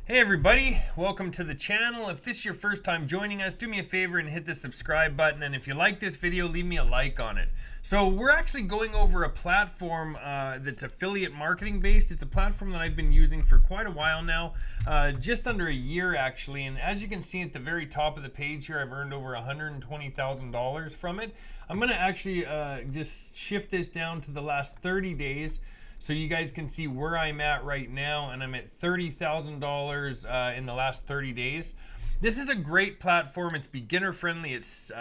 Hey everybody, welcome to the channel. If this is your first time joining us, do me a favor and hit the subscribe button, and if you like this video, leave me a like on it. So we're actually going over a platform that's affiliate marketing based. It's a platform that I've been using for quite a while now, just under a year actually, and as you can see at the very top of the page here, I've earned over $120,000 from it. I'm going to actually just shift this down to the last 30 days so you guys can see where I'm at right now, and I'm at $30,000 in the last 30 days. This is a great platform. It's beginner friendly. It's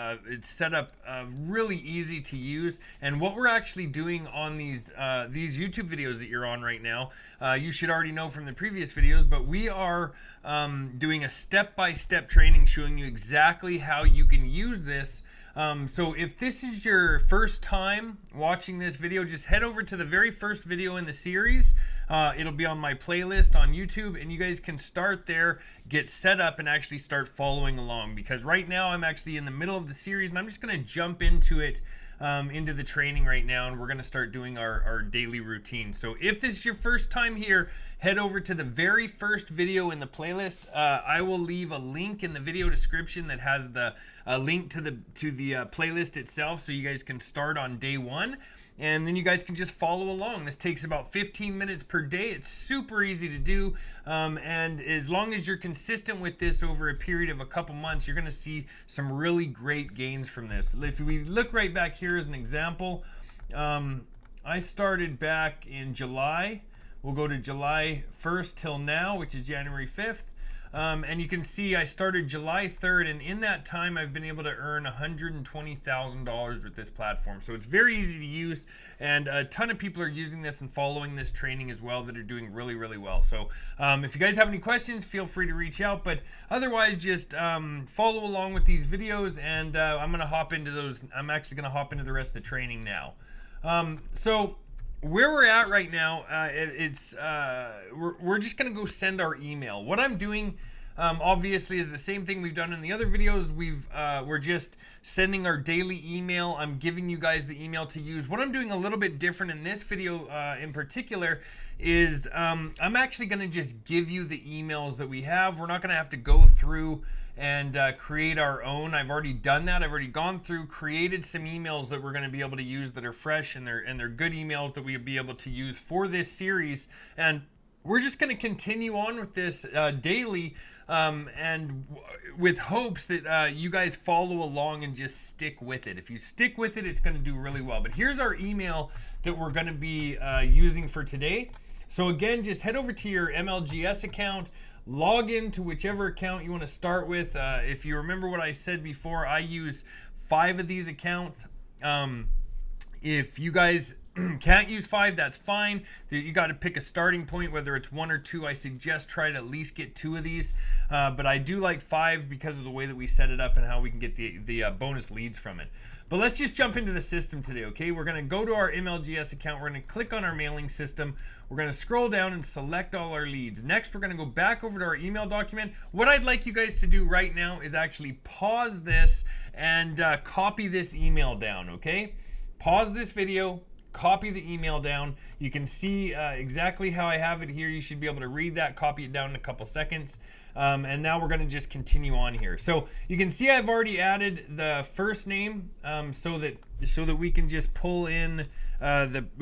set up really easy to use. And what we're actually doing on these YouTube videos that you're on right now, you should already know from the previous videos, but we are doing a step-by-step training showing you exactly how you can use this. So if this is your first time watching this video, just head over to the very first video in the series. It'll be on my playlist on YouTube, and you guys can start there, get set up, and actually start following along, because right now I'm actually in the middle of the series and I'm just going to jump into it, into the training right now, and we're going to start doing our daily routine. So if this is your first time here, head over to the very first video in the playlist. I will leave a link in the video description that has the link to the playlist itself, so you guys can start on day one, and then you guys can just follow along. This takes about 15 minutes per day. It's super easy to do, and as long as you're consistent with this over a period of a couple months, you're going to see some really great gains from this. If we look right back here as an example, I started back in July. We'll go to July 1st till now, which is January 5th. And you can see I started July 3rd, and in that time I've been able to earn $120,000 with this platform. So it's very easy to use, and a ton of people are using this and following this training as well that are doing really, really well. So if you guys have any questions, feel free to reach out, but otherwise just follow along with these videos, and I'm going to hop into those. I'm actually going to hop into the rest of the training now. So where we're at right now, we're just gonna go send our email. What I'm doing, obviously, is the same thing we've done in the other videos. We're just sending our daily email. I'm giving you guys the email to use. What I'm doing a little bit different in this video, in particular, is I'm actually gonna just give you the emails that we have. We're not gonna have to go through and create our own. I've already done that. I've already gone through, created some emails that we're going to be able to use that are fresh, and they're good emails that we'll be able to use for this series. And we're just going to continue on with this daily, and with hopes that you guys follow along and just stick with it. If you stick with it, it's going to do really well. But here's our email that we're going to be using for today. So again, just head over to your MLGS account, log into whichever account you want to start with. If you remember what I said before, I use 5 of these accounts. If you guys can't use 5, that's fine. You got to pick a starting point, whether it's 1 or 2. I suggest try to at least get 2 of these, but I do like 5 because of the way that we set it up and how we can get the bonus leads from it. But let's just jump into the system today, okay? We're going to go to our MLGS account. We're going to click on our mailing system. We're going to scroll down and select all our leads. Next, we're going to go back over to our email document. What I'd like you guys to do right now is actually pause this and copy this email down, okay? Pause this video, copy the email down. You can see exactly how I have it here. You should be able to read that, copy it down in a couple seconds. And now we're going to just continue on here. So you can see I've already added the first name, so that we can just pull in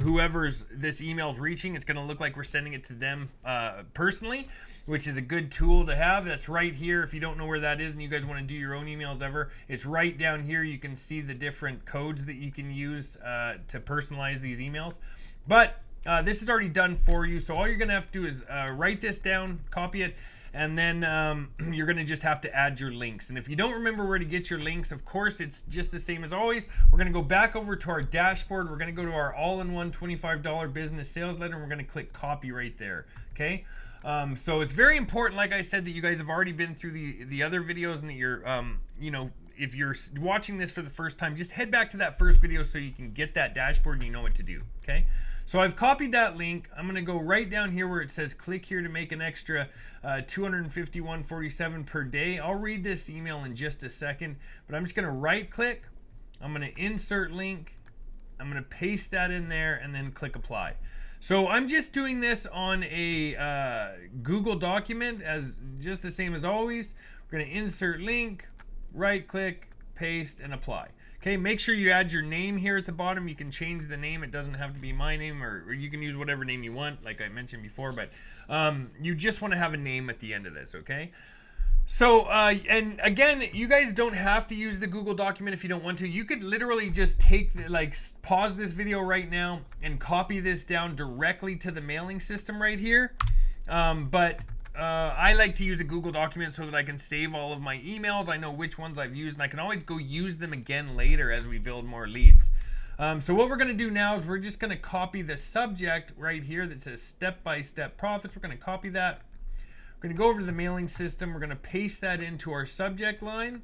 whoever's this email's reaching. It's going to look like we're sending it to them personally, which is a good tool to have. That's right here. If you don't know where that is and you guys want to do your own emails ever, it's right down here. You can see the different codes that you can use to personalize these emails. But this is already done for you. So all you're going to have to do is write this down, copy it, and then you're going to just have to add your links. And if you don't remember where to get your links, of course, it's just the same as always. We're going to go back over to our dashboard. We're going to go to our all-in-one $25 business sales letter, and we're going to click copy right there, okay? So it's very important, like I said, that you guys have already been through the other videos, and that you're, you know, if you're watching this for the first time, just head back to that first video so you can get that dashboard and you know what to do, okay? So I've copied that link. I'm going to go right down here where it says click here to make an extra $251.47 per day. I'll read this email in just a second, but I'm just going to right click. I'm going to insert link. I'm going to paste that in there and then click apply. So I'm just doing this on a Google document, as just the same as always. We're going to insert link, right click, paste, and apply. Okay, make sure you add your name here at the bottom. You can change the name. It doesn't have to be my name, or you can use whatever name you want, like I mentioned before, but you just want to have a name at the end of this, okay? So, and again, you guys don't have to use the Google document if you don't want to. You could literally just pause this video right now and copy this down directly to the mailing system right here. I like to use a Google document so that I can save all of my emails. I know which ones I've used, and I can always go use them again later as we build more leads. So what we're going to do now is we're just going to copy the subject right here that says step-by-step profits. We're going to copy that. We're going to go over to the mailing system. We're going to paste that into our subject line.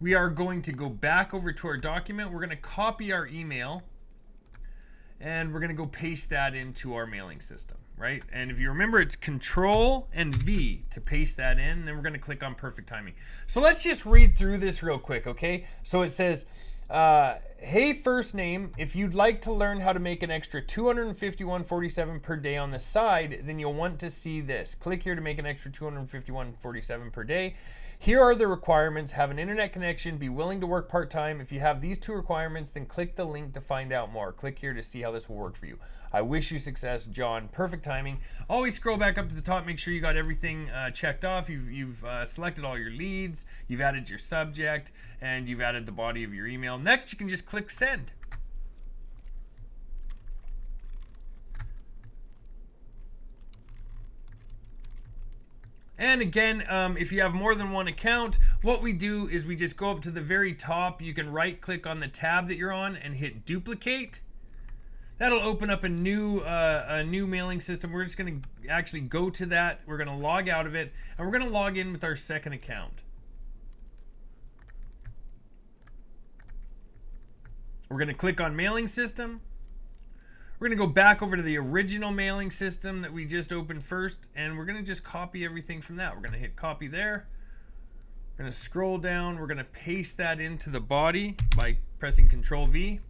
We are going to go back over to our document. We're going to copy our email, and we're going to go paste that into our mailing system, right? And if you remember, it's Control and V to paste that in, and then we're going to click on perfect timing. So let's just read through this real quick, okay? So it says, hey, first name, if you'd like to learn how to make an extra $251.47 per day on the side, then you'll want to see this. Click here to make an extra $251.47 per day. Here are the requirements. Have an internet connection, be willing to work part-time. If you have these two requirements, then click the link to find out more. Click here to see how this will work for you. I wish you success, John. Perfect timing. Always scroll back up to the top. Make sure you got everything checked off. You've selected all your leads. You've added your subject, and you've added the body of your email. Next, you can just click send. And again, if you have more than one account, what we do is we just go up to the very top. You can right click on the tab that you're on and hit duplicate. That'll open up a new mailing system. We're just going to actually go to that. We're going to log out of it, and we're going to log in with our second account. We're going to click on mailing system. We're going to go back over to the original mailing system that we just opened first, and we're going to just copy everything from that. We're going to hit copy there. We're going to scroll down. We're going to paste that into the body by pressing Control V.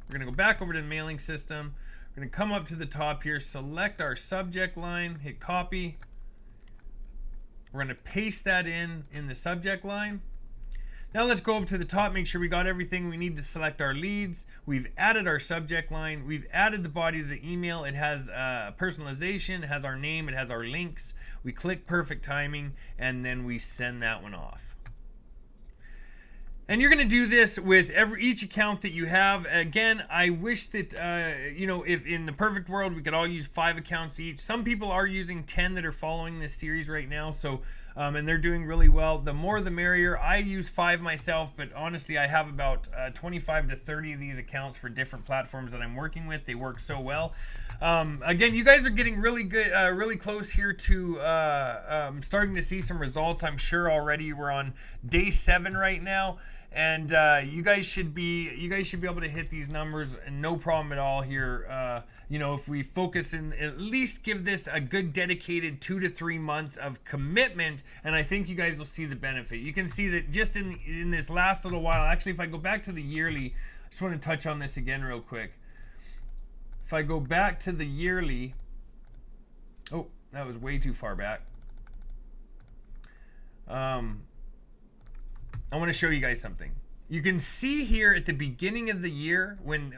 We're going to go back over to the mailing system. We're going to come up to the top here, select our subject line, hit copy. We're going to paste that in the subject line. Now let's go up to the top, make sure we got everything we need to select our leads. We've added our subject line. We've added the body of the email. It has personalization, it has our name, it has our links. We click perfect timing, and then we send that one off. And you're going to do this with each account that you have. Again, I wish that, if in the perfect world, we could all use 5 accounts each. Some people are using 10 that are following this series right now. So, and they're doing really well. The more the merrier. I use 5 myself, but honestly, I have about 25 to 30 of these accounts for different platforms that I'm working with. They work so well. Again, you guys are getting really good, really close here to starting to see some results. I'm sure already we're on day 7 right now. And you guys should be able to hit these numbers and no problem at all here. If we focus and at least give this a good dedicated 2 to 3 months of commitment, and I think you guys will see the benefit. You can see that just in this last little while. Actually, if I go back to the yearly, I just want to touch on this again real quick. If I go back to the yearly, oh, that was way too far back. I want to show you guys something. You can see here at the beginning of the year, when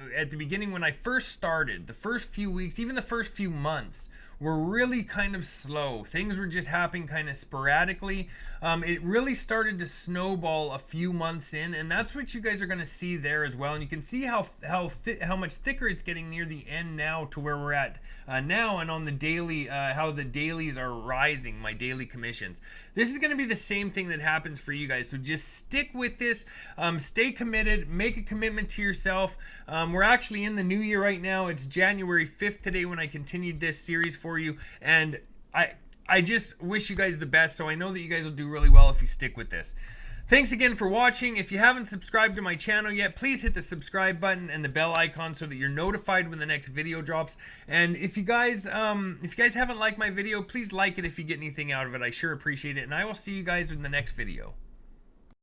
I first started, the first few weeks, even the first few months, were really kind of slow. Things were just happening kind of sporadically. It really started to snowball a few months in, and that's what you guys are going to see there as well. And you can see how much thicker it's getting near the end now to where we're at now, and on the daily, how the dailies are rising, my daily commissions. This is going to be the same thing that happens for you guys. So just stick with this, stay committed, make a commitment to yourself. We're actually in the new year right now. It's January 5th today when I continued this series for you, and I just wish you guys the best. So I know that you guys will do really well if you stick with this. Thanks again for watching. If you haven't subscribed to my channel yet, please hit the subscribe button and the bell icon so that you're notified when the next video drops. And if you guys haven't liked my video, please like it if you get anything out of it. I sure appreciate it. And I will see you guys in the next video.